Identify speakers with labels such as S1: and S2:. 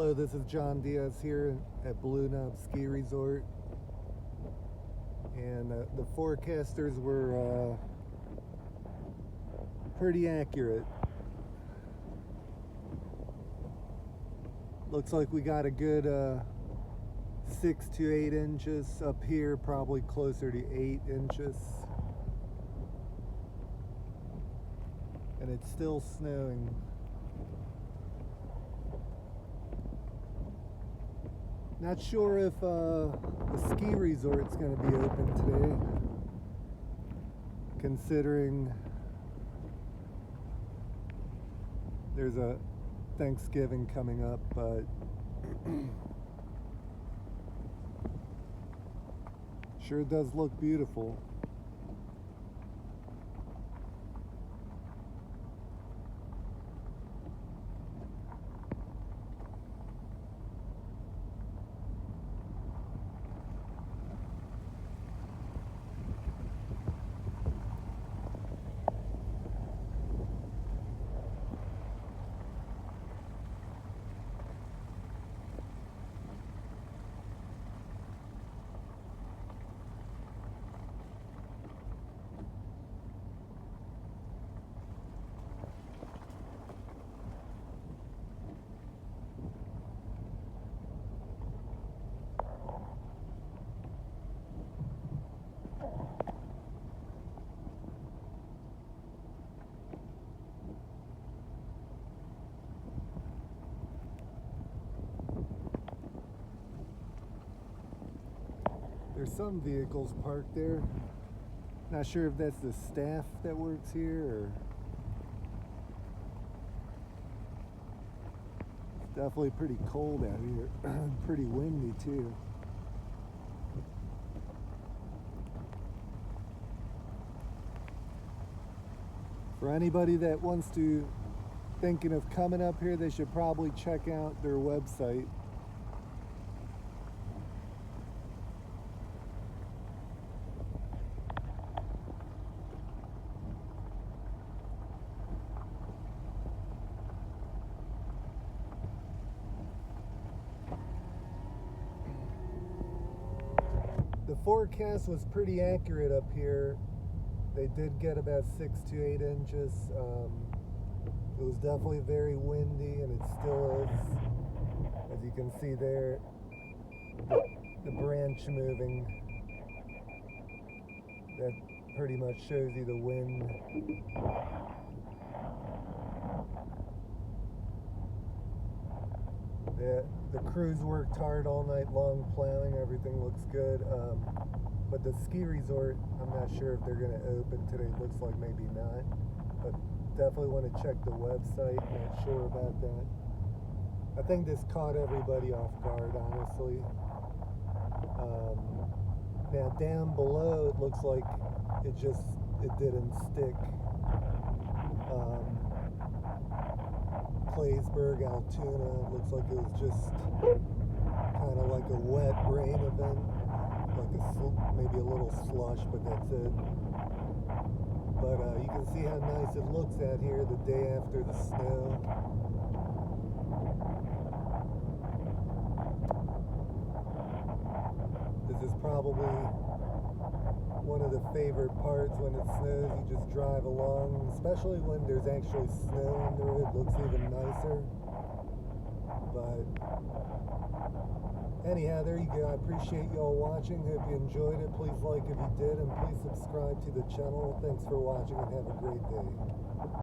S1: Hello, this is John Diaz here at Blue Knob Ski Resort, and the forecasters were pretty accurate. Looks like we got a good 6 to 8 inches up here, probably closer to 8 inches, and it's still snowing. Not sure if the ski resort's going to be open today, considering there's a Thanksgiving coming up, but sure does look beautiful. There's some vehicles parked there. Not sure if that's the staff that works here or... It's definitely pretty cold out here. Pretty windy too. For anybody that wants to, thinking of coming up here, they should probably check out their website. The forecast was pretty accurate up here. They did get about 6 to 8 inches. It was definitely very windy, and it still is. As you can see there, the branch moving. That pretty much shows you the wind. The crews worked hard all night long plowing. Everything looks good. But the ski resort, I'm not sure if they're going to open today. It looks like maybe not. But definitely want to check the website. Not sure about that. I think this caught everybody off guard, honestly. Now down below, it looks like it didn't stick. Claysburg, Altoona, it looks like it was just kind of like a wet rain event, like maybe a little slush, but that's it. But you can see how nice it looks out here the day after the snow. This is probably one of the favorite parts when it snows. You just drive along, especially when there's actually snow on the road. It looks even nicer. But anyhow, there you go. I appreciate y'all watching. Hope you enjoyed it. Please like if you did, and please subscribe to the channel. Thanks for watching, and have a great day.